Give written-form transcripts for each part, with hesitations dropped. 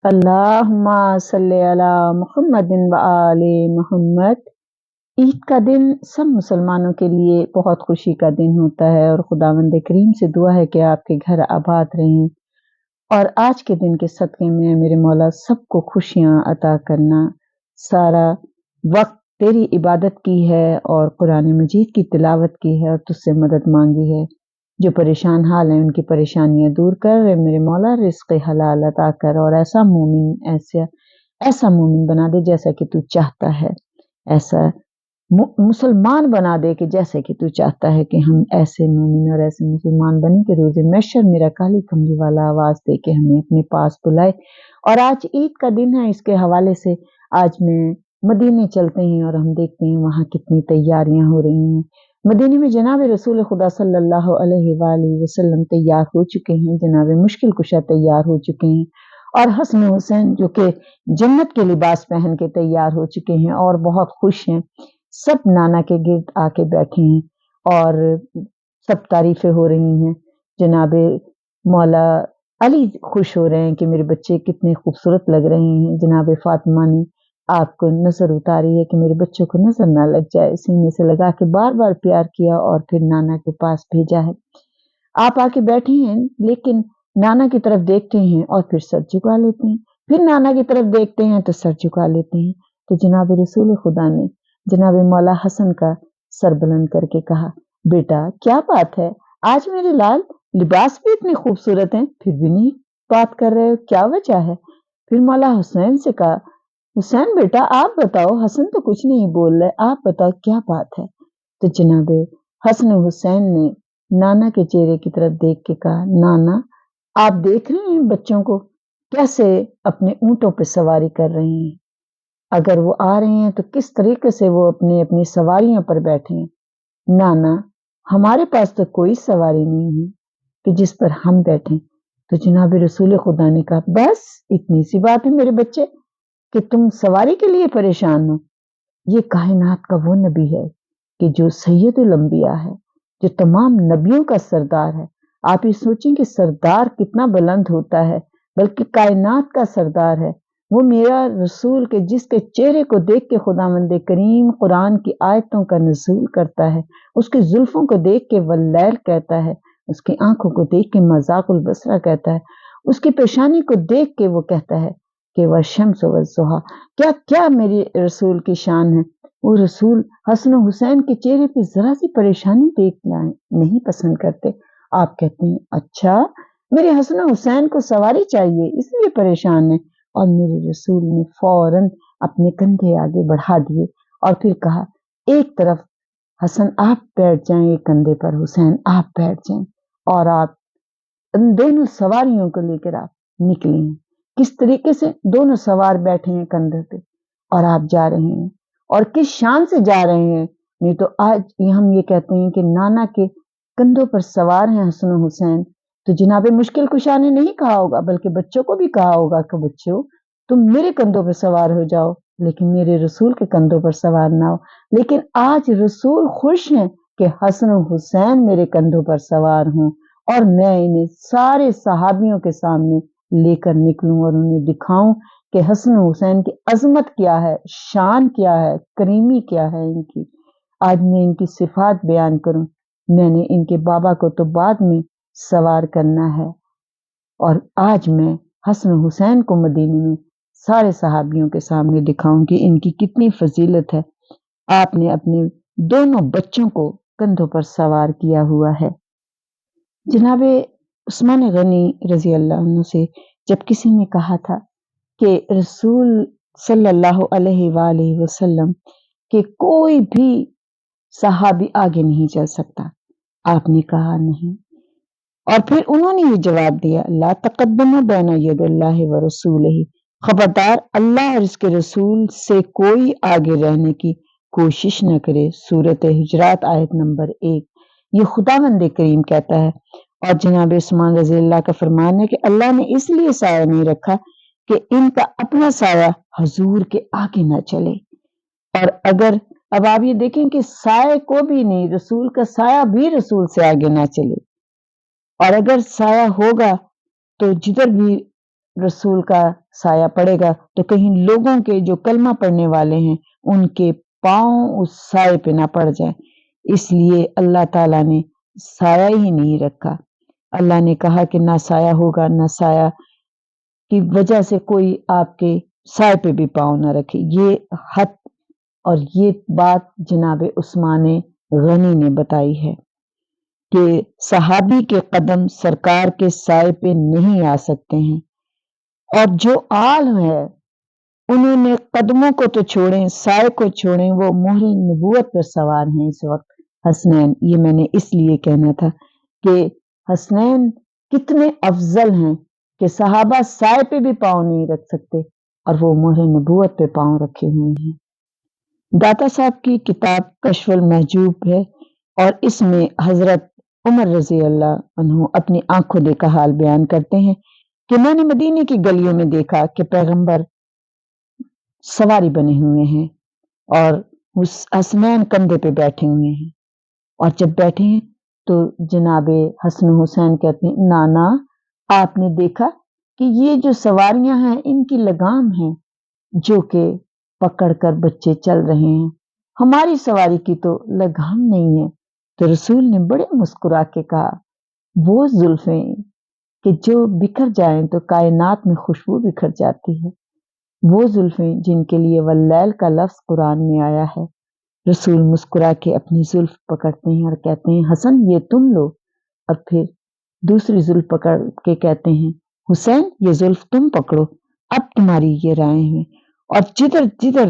اللہم صلی علی محمد و آل محمد۔ عید کا دن سب مسلمانوں کے لیے بہت خوشی کا دن ہوتا ہے، اور خداوند کریم سے دعا ہے کہ آپ کے گھر آباد رہیں، اور آج کے دن کے صدقے میں میرے مولا سب کو خوشیاں عطا کرنا۔ سارا وقت تیری عبادت کی ہے اور قرآن مجید کی تلاوت کی ہے اور تجھ سے مدد مانگی ہے۔ جو پریشان حال ہیں ان کی پریشانیاں دور کر، میرے مولا رزق حلال عطا کر، اور ایسا مومن بنا دے جیسا کہ تو چاہتا ہے، ایسا مسلمان بنا دے کہ جیسے کہ تو چاہتا ہے کہ ہم ایسے مومن اور ایسے مسلمان بنیں کہ روز محشر میرا کالی کملی والا آواز دے کے ہمیں اپنے پاس بلائے۔ اور آج عید کا دن ہے، اس کے حوالے سے آج میں مدینے چلتے ہیں اور ہم دیکھتے ہیں وہاں کتنی تیاریاں ہو رہی ہیں۔ مدینے میں جناب رسول خدا صلی اللہ علیہ وآلہ وسلم تیار ہو چکے ہیں، جناب مشکل کشا تیار ہو چکے ہیں، اور حسن حسین جو کہ جنت کے لباس پہن کے تیار ہو چکے ہیں اور بہت خوش ہیں۔ سب نانا کے گرد آ کے بیٹھے ہیں اور سب تعریفیں ہو رہی ہیں۔ جناب مولا علی خوش ہو رہے ہیں کہ میرے بچے کتنے خوبصورت لگ رہے ہیں۔ جناب فاطمہ نے آپ کو نظر اتاری ہے کہ میرے بچوں کو نظر نہ لگ جائے، سینے سے لگا کے بار بار پیار کیا اور پھر نانا کے پاس بھیجا ہے۔ آپ آ کے بیٹھے ہیں لیکن نانا کی طرف دیکھتے ہیں اور پھر سر جھکا لیتے ہیں، پھر نانا کی طرف دیکھتے ہیں تو سر جھکا لیتے ہیں۔ تو جناب رسول خدا نے جناب مولا حسن کا سر بلند کر کے کہا، بیٹا کیا بات ہے، آج میرے لال لباس بھی اتنے خوبصورت ہیں پھر بھی نہیں بات کر رہے ہو، کیا وجہ ہے؟ پھر مولا حسین سے کہا، حسین بیٹا آپ بتاؤ، حسن تو کچھ نہیں بول رہے، آپ بتاؤ کیا بات ہے؟ تو جناب حسن حسین نے نانا کے چہرے کی طرف دیکھ کے کہا، نانا آپ دیکھ رہے ہیں بچوں کو کیسے اپنے اونٹوں پہ سواری کر رہے ہیں، اگر وہ آ رہے ہیں تو کس طریقے سے وہ اپنی سواریوں پر بیٹھے ہیں۔ نانا ہمارے پاس تو کوئی سواری نہیں ہے کہ جس پر ہم بیٹھیں۔ تو جناب رسول خدا نے کہا، بس اتنی سی بات ہے میرے بچے کہ تم سواری کے لیے پریشان ہو؟ یہ کائنات کا وہ نبی ہے کہ جو سید الانبیاء ہے، جو تمام نبیوں کا سردار ہے۔ آپ یہ سوچیں کہ سردار کتنا بلند ہوتا ہے، بلکہ کائنات کا سردار ہے وہ میرا رسول کے جس کے چہرے کو دیکھ کے خداوند کریم قرآن کی آیتوں کا نزول کرتا ہے، اس کی زلفوں کو دیکھ کے واللیل کہتا ہے، اس کی آنکھوں کو دیکھ کے مذاق البصرہ کہتا ہے، اس کی پیشانی کو دیکھ کے وہ کہتا ہے کہ والشمس والضحیٰ۔ کیا کیا میری رسول کی شان ہے۔ وہ رسول حسن و حسین کے چہرے پہ ذرا سی پریشانی دیکھنا نہیں پسند کرتے۔ آپ کہتے ہیں اچھا میرے حسن و حسین کو سواری چاہیے اس لیے پریشان ہے، اور میرے رسول نے فوراً اپنے کندھے آگے بڑھا دیے اور پھر کہا، ایک طرف حسن آپ بیٹھ جائیں ایک کندھے پر، حسین آپ بیٹھ جائیں، اور آپ ان دونوں سواریوں کو لے کر آپ نکلے ہیں۔ کس طریقے سے دونوں سوار بیٹھے ہیں کندھے پہ اور آپ جا رہے ہیں، اور کس شان سے جا رہے ہیں۔ نہیں تو آج ہم یہ کہتے ہیں کہ نانا کے کندھوں پر سوار ہیں حسن و حسین، تو جناب مشکل کشا نے نہیں کہا ہوگا بلکہ بچوں کو بھی کہا ہوگا کہ بچوں تم میرے کندھوں پر سوار ہو جاؤ لیکن میرے رسول کے کندھوں پر سوار نہ ہو۔ لیکن آج رسول خوش ہیں کہ حسن و حسین میرے کندھوں پر سوار ہوں، اور میں انہیں سارے صحابیوں کے سامنے لے کر نکلوں اور انہیں دکھاؤں کہ حسن و حسین کی عظمت کیا ہے، شان کیا ہے، کریمی کیا ہے ان کی۔ آج میں ان کی صفات بیان کروں، میں نے ان کے بابا کو تو بعد میں سوار کرنا ہے، اور آج میں حسن و حسین کو مدینے میں سارے صحابیوں کے سامنے دکھاؤں کہ ان کی کتنی فضیلت ہے۔ آپ نے اپنے دونوں بچوں کو کندھوں پر سوار کیا ہوا ہے۔ جناب عثمان غنی رضی اللہ عنہ سے جب کسی نے کہا تھا کہ رسول صلی اللہ علیہ وآلہ وسلم کہ کوئی بھی صحابی آگے نہیں چل سکتا، آپ نے کہا نہیں، اور پھر انہوں نے یہ جواب دیا، لا تقدم بین ید اللہ و رسولہ، خبردار اللہ اور اس کے رسول سے کوئی آگے رہنے کی کوشش نہ کرے۔ سورۃ حجرات آیت نمبر 1۔ یہ خداوند کریم کہتا ہے، اور جناب عثمان رضی اللہ کا فرمان ہے کہ اللہ نے اس لیے سایہ نہیں رکھا کہ ان کا اپنا سایہ حضور کے آگے نہ چلے۔ اور اگر اب آپ یہ دیکھیں کہ سائے کو بھی نہیں، رسول کا سایہ بھی رسول سے آگے نہ چلے، اور اگر سایہ ہوگا تو جدھر بھی رسول کا سایہ پڑے گا تو کہیں لوگوں کے جو کلمہ پڑھنے والے ہیں ان کے پاؤں اس سائے پہ نہ پڑ جائیں، اس لیے اللہ تعالیٰ نے سایہ ہی نہیں رکھا۔ اللہ نے کہا کہ نہ سایہ ہوگا، نہ سایہ کی وجہ سے کوئی آپ کے سائے پہ بھی پاؤں نہ رکھے۔ یہ حد اور یہ بات جناب عثمان غنی نے بتائی ہے کہ صحابی کے قدم سرکار کے سائے پہ نہیں آ سکتے ہیں، اور جو عالم ہے انہوں نے قدموں کو تو چھوڑیں، سائے کو چھوڑیں، وہ مہر نبوت پر سوار ہیں اس وقت۔ حسنین، یہ میں نے اس لیے کہنا تھا کہ حسنین کتنے افضل ہیں کہ صحابہ سائے پہ بھی پاؤں نہیں رکھ سکتے اور وہ مہر نبوت پہ پاؤں رکھے ہوئے ہیں۔ داتا صاحب کی کتاب کشف المحجوب ہے اور اس میں حضرت عمر رضی اللہ عنہ اپنی آنکھوں دیکھا حال بیان کرتے ہیں کہ میں نے مدینے کی گلیوں میں دیکھا کہ پیغمبر سواری بنے ہوئے ہیں اور حسنین کندھے پہ بیٹھے ہوئے ہیں، اور جب بیٹھے ہیں تو جناب حسن حسین کہتے ہیں نانا آپ نے دیکھا کہ یہ جو سواریاں ہیں ان کی لگام ہیں جو کہ پکڑ کر بچے چل رہے ہیں، ہماری سواری کی تو لگام نہیں ہے۔ تو رسول نے بڑے مسکرا کے کہا وہ زلفیں کہ جو بکھر جائیں تو کائنات میں خوشبو بکھر جاتی ہے، وہ زلفیں جن کے لیے واللیل کا لفظ قرآن میں آیا ہے۔ رسول مسکرا کے اپنی زلف پکڑتے ہیں اور کہتے ہیں حسن یہ تم لو، اور پھر دوسری زلف پکڑ کے کہتے ہیں حسین یہ زلف تم پکڑو، اب تمہاری یہ رائے ہیں، اور جدھر جدھر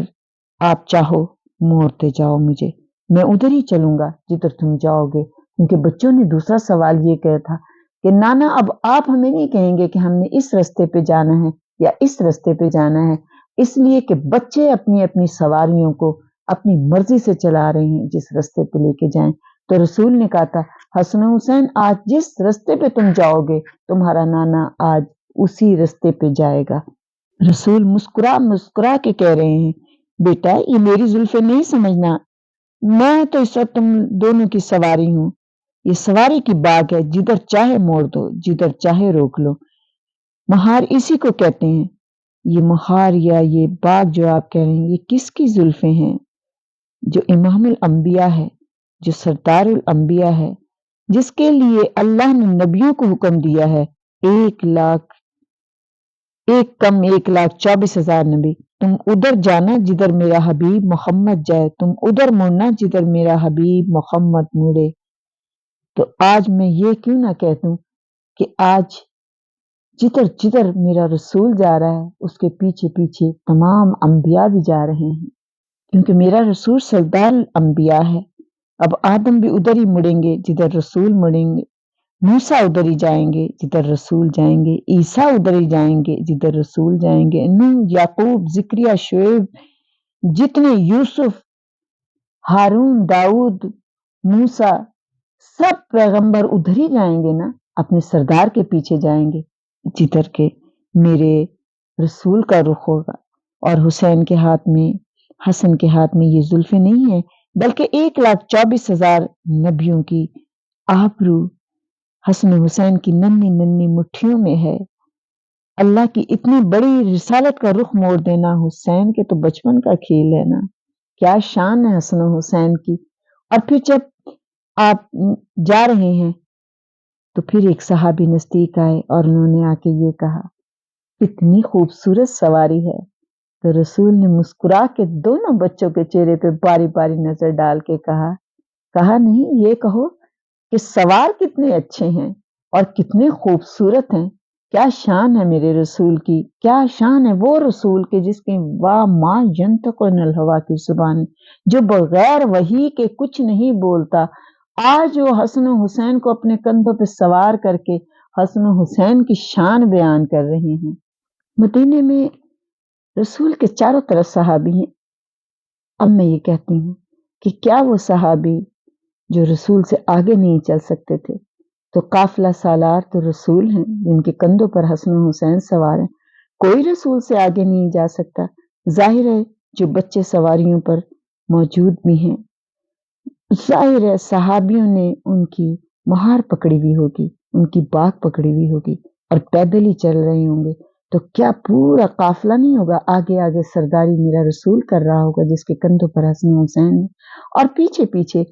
آپ چاہو موڑتے جاؤ مجھے، میں ادھر ہی چلوں گا جدھر تم جاؤ گے۔ کیونکہ بچوں نے دوسرا سوال یہ کہا تھا کہ نانا اب آپ ہمیں نہیں کہیں گے کہ ہم نے اس رستے پہ جانا ہے یا اس رستے پہ جانا ہے، اس لیے کہ بچے اپنی اپنی سواریوں کو اپنی مرضی سے چلا رہے ہیں جس رستے پہ لے کے جائیں۔ تو رسول نے کہا تھا حسن حسین آج جس رستے پہ تم جاؤ گے تمہارا نانا آج اسی رستے پہ جائے گا۔ رسول مسکرا مسکرا کے کہہ رہے ہیں بیٹا یہ میری زلفیں نہیں سمجھنا، میں تو اس وقت تم دونوں کی سواری ہوں، یہ سواری کی باغ ہے، جدھر چاہے موڑ دو جدھر چاہے روک لو۔ مہار اسی کو کہتے ہیں۔ یہ مہار یا یہ باغ جو آپ کہہ رہے ہیں یہ کس کی زلفیں ہیں؟ جو امام الانبیاء ہے، جو سردار الانبیاء ہے، جس کے لیے اللہ نے نبیوں کو حکم دیا ہے 1,24,000 نبی، تم ادھر جانا جدھر میرا حبیب محمد جائے، تم ادھر مڑنا جدھر میرا حبیب محمد مڑے۔ تو آج میں یہ کیوں نہ کہہ دوں کہ آج جدھر جدھر میرا رسول جا رہا ہے اس کے پیچھے پیچھے تمام انبیاء بھی جا رہے ہیں، کیونکہ میرا رسول سردار الانبیاء ہے۔ اب آدم بھی ادھر ہی مڑیں گے جدھر رسول مڑیں گے، موسیٰ ادھر ہی جائیں گے جدھر رسول جائیں گے، عیسیٰ ادھر ہی جائیں گے جدھر رسول جائیں گے، نوح، یعقوب، زکریا، شعیب، جتنے یوسف، ہارون، داؤد، موسیٰ، سب پیغمبر ادھر ہی جائیں گے نا، اپنے سردار کے پیچھے جائیں گے جدھر کے میرے رسول کا رخ ہوگا۔ اور حسین کے ہاتھ میں، حسن کے ہاتھ میں یہ زلفیں نہیں ہیں بلکہ 1,24,000 نبیوں کی آبرو حسن حسین کی ننھی ننھی مٹھیوں میں ہے۔ اللہ کی اتنی بڑی رسالت کا رخ موڑ دینا حسین کے تو بچپن کا کھیل ہے نا، کیا شان ہے حسن حسین کی۔ اور پھر جب آپ جا رہے ہیں تو پھر ایک صحابی نزدیک آئے اور انہوں نے آ کے یہ کہا اتنی خوبصورت سواری ہے، تو رسول نے مسکرا کے دونوں بچوں کے چہرے پہ باری باری نظر ڈال کے کہا نہیں یہ کہو کہ سوار کتنے اچھے ہیں اور کتنے خوبصورت ہیں، کیا شان ہے میرے رسول کی، کیا شان ہے وہ رسول کے جس کے واہ ما ینطق عن الہویٰ کی زبان، جو بغیر وحی کے کچھ نہیں بولتا۔ آج وہ حسن و حسین کو اپنے کندھوں پہ سوار کر کے حسن و حسین کی شان بیان کر رہے ہیں۔ مدینے میں رسول کے چاروں طرف صحابی ہیں۔ اب میں یہ کہتی ہوں کہ کیا وہ صحابی جو رسول سے آگے نہیں چل سکتے تھے، تو قافلہ سالار تو رسول ہیں جن کے کندھوں پر حسن و حسین سوار ہیں، کوئی رسول سے آگے نہیں جا سکتا۔ ظاہر ہے جو بچے سواریوں پر موجود بھی ہیں، ظاہر ہے صحابیوں نے ان کی مہار پکڑی ہوئی ہوگی، ان کی باگ پکڑی ہوئی ہوگی اور پیدل ہی چل رہے ہوں گے، تو کیا پورا قافلہ نہیں ہوگا؟ آگے آگے سرداری میرا رسول کر رہا ہوگا جس کے کندھوں پر حسن حسین ہے، اور پیچھے پیچھے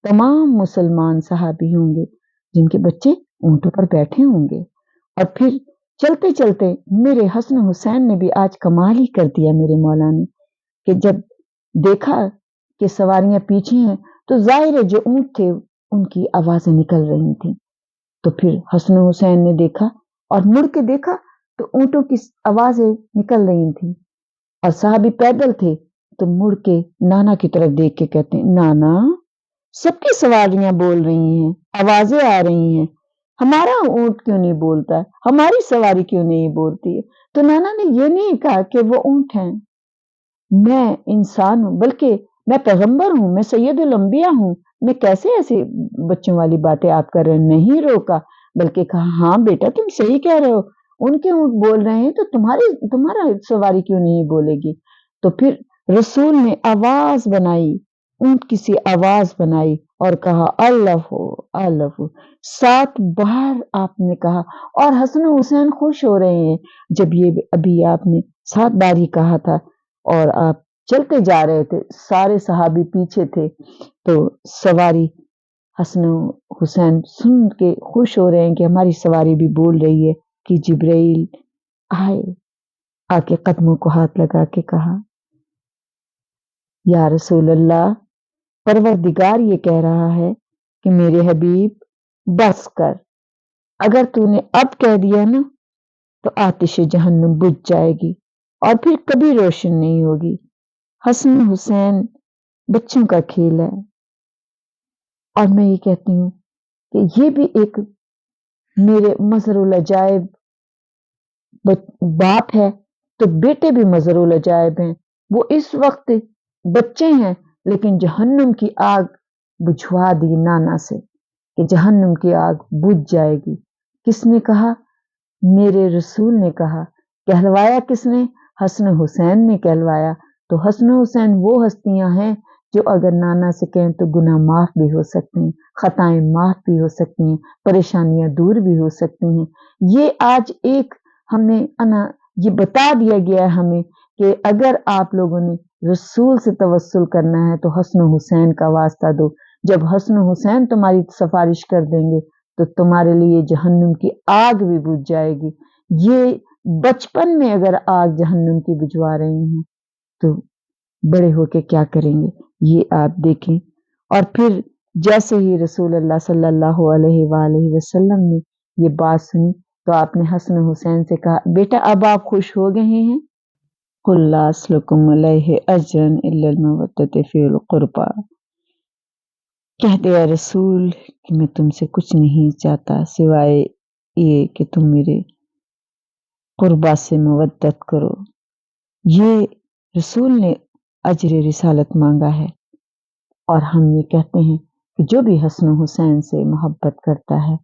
تمام مسلمان صحابی ہوں گے جن کے بچے اونٹوں پر بیٹھے ہوں گے۔ اور پھر چلتے چلتے میرے حسن حسین نے بھی آج کمال ہی کر دیا میرے مولا نے، کہ جب دیکھا کہ سواریاں پیچھے ہیں تو ظاہر ہے جو اونٹ تھے ان کی آوازیں نکل رہی تھیں، تو پھر حسن حسین نے دیکھا اور مڑ کے دیکھا تو اونٹوں کی آوازیں نکل رہی تھیں، اور صحابی پیدل تھے تو مڑ کے نانا کی طرف دیکھ کے کہتے ہیں نانا سب کی سواریاں بول رہی ہیں، آوازیں آ رہی ہیں، ہمارا اونٹ کیوں نہیں بولتا ہے، ہماری سواری کیوں نہیں بولتی ہے؟ تو نانا نے یہ نہیں کہا کہ وہ اونٹ ہیں، میں انسان ہوں، بلکہ میں پیغمبر ہوں، میں سید الانبیاء ہوں، میں کیسے ایسی بچوں والی باتیں آپ کر رہے ہیں؟ نہیں روکا، بلکہ کہا ہاں بیٹا تم صحیح کہہ رہے ہو، ان کے اونٹ بول رہے ہیں تو تمہارا سواری کیوں نہیں بولے گی؟ تو پھر رسول نے آواز بنائی، اونٹ کی سی آواز بنائی اور کہا اللہ اللہ، 7 بار آپ نے کہا، اور حسن حسین خوش ہو رہے ہیں جب یہ ابھی آپ نے 7 بار ہی کہا تھا، اور آپ چلتے جا رہے تھے، سارے صحابی پیچھے تھے، تو سواری حسن حسین سن کے خوش ہو رہے ہیں کہ ہماری سواری بھی بول رہی ہے، کہ جبرائیل آئے، آ کے قدموں کو ہاتھ لگا کے کہا یا رسول اللہ، پروردگار یہ کہہ رہا ہے کہ میرے حبیب بس کر، اگر تو نے اب کہہ دیا نا تو آتش جہنم بجھ جائے گی اور پھر کبھی روشن نہیں ہوگی۔ حسن حسین بچوں کا کھیل ہے، اور میں یہ کہتی ہوں کہ یہ بھی ایک میرے مظہر العجائب باپ ہے تو بیٹے بھی مظہر العجائب ہیں، وہ اس وقت بچے ہیں لیکن جہنم کی آگ بجھوا دی نانا سے، کہ جہنم کی آگ بجھ جائے گی۔ کس نے کہا؟ میرے رسول نے کہا۔ کہلوایا کس نے؟ حسن حسین نے کہلوایا۔ تو حسن حسین وہ ہستیاں ہیں جو اگر نانا سے کہیں تو گناہ معاف بھی ہو سکتے ہیں، خطائیں معاف بھی ہو سکتی ہیں، پریشانیاں دور بھی ہو سکتی ہیں۔ یہ آج ایک ہمیں یہ بتا دیا گیا ہے ہمیں کہ اگر آپ لوگوں نے رسول سے توسل کرنا ہے تو حسن حسین کا واسطہ دو، جب حسن حسین تمہاری سفارش کر دیں گے تو تمہارے لیے جہنم کی آگ بھی بجھ جائے گی۔ یہ بچپن میں اگر آگ جہنم کی بجھوا رہے ہیں تو بڑے ہو کے کیا کریں گے، یہ آپ دیکھیں۔ اور پھر جیسے ہی رسول اللہ صلی اللہ علیہ وآلہ وسلم نے یہ بات سنی تو آپ نے حسن حسین سے کہا بیٹا اب آپ خوش ہو گئے ہیں؟ قُلْ لَا أَسْأَلُكُمْ عَلَيْهِ أَجْرًا إِلَّا الْمَوَدَّةَ فِي الْقُرْبَى، کہہ دے اے رسول کہ میں تم سے کچھ نہیں چاہتا سوائے یہ کہ تم میرے قربا سے مودت کرو۔ یہ رسول نے اجر رسالت مانگا ہے، اور ہم یہ کہتے ہیں کہ جو بھی حسن حسین سے محبت کرتا ہے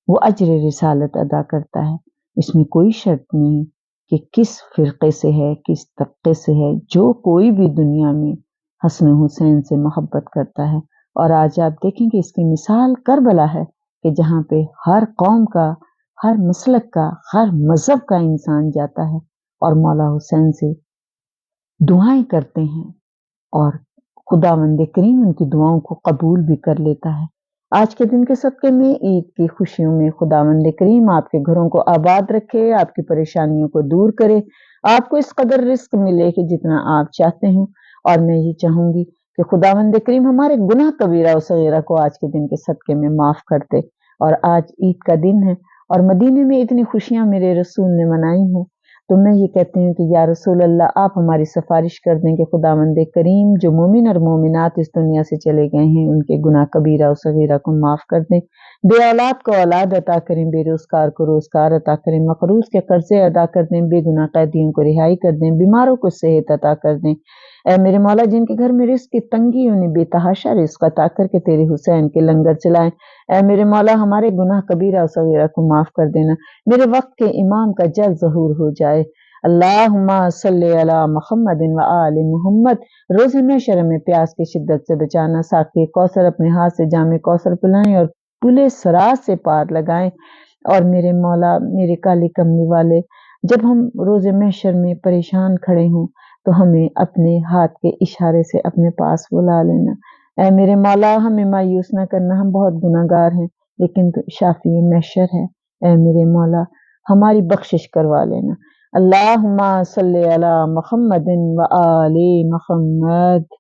وہ اجر رسالت ادا کرتا ہے۔ اس میں کوئی شرط نہیں کہ کس فرقے سے ہے، کس طبقے سے ہے، جو کوئی بھی دنیا میں حسن حسین سے محبت کرتا ہے۔ اور آج آپ دیکھیں کہ اس کی مثال کربلا ہے کہ جہاں پہ ہر قوم کا، ہر مسلک کا، ہر مذہب کا انسان جاتا ہے اور مولا حسین سے دعائیں کرتے ہیں، اور خداوند کریم ان کی دعاؤں کو قبول بھی کر لیتا ہے۔ آج کے دن کے صدقے میں عید کی خوشیوں میں خداوند کریم آپ کے گھروں کو آباد رکھے، آپ کی پریشانیوں کو دور کرے، آپ کو اس قدر رزق ملے کہ جتنا آپ چاہتے ہیں۔ اور میں یہ چاہوں گی کہ خداوند کریم ہمارے گناہ کبیرہ و صغیرہ کو آج کے دن کے صدقے میں معاف کرتے۔ اور آج عید کا دن ہے اور مدینے میں اتنی خوشیاں میرے رسول نے منائی ہیں، تو میں یہ کہتی ہوں کہ یا رسول اللہ آپ ہماری سفارش کر دیں کہ خداوند کریم جو مومن اور مومنات اس دنیا سے چلے گئے ہیں ان کے گناہ کبیرہ و صغیرہ کو معاف کر دیں، بے اولاد کو اولاد عطا کریں، بے روزگار کو روزگار عطا کریں، مقروض کے قرضے ادا کر دیں، بے گناہ قیدیوں کو رہائی کر دیں، بیماروں کو صحت عطا کر دیں۔ اے میرے مولا جن کے گھر میں رزق کی تنگی انہیں بے تحاشا رزق عطا کر کے تیرے حسین کے لنگر چلائیں۔ اے میرے مولا ہمارے گناہ کبیرہ و صغیرہ کو معاف کر دینا، میرے وقت کے امام کا جلد ظہور ہو جائے۔ اللہم صلی علی محمد و آل محمد۔ روز محشر میں پیاس کی شدت سے بچانا، ساقی کوثر اپنے ہاتھ سے جام کوثر پلائیں اور پلے سرات سے پار لگائیں۔ اور میرے مولا میرے کالی کملی والے جب ہم روز محشر میں پریشان کھڑے ہوں تو ہمیں اپنے ہاتھ کے اشارے سے اپنے پاس بلا لینا۔ اے میرے مولا ہمیں مایوس نہ کرنا، ہم بہت گناہ گار ہیں لیکن تو شافی محشر ہے۔ اے میرے مولا ہماری بخشش کروا لینا۔ اللہم صلی علی محمد و آل محمد۔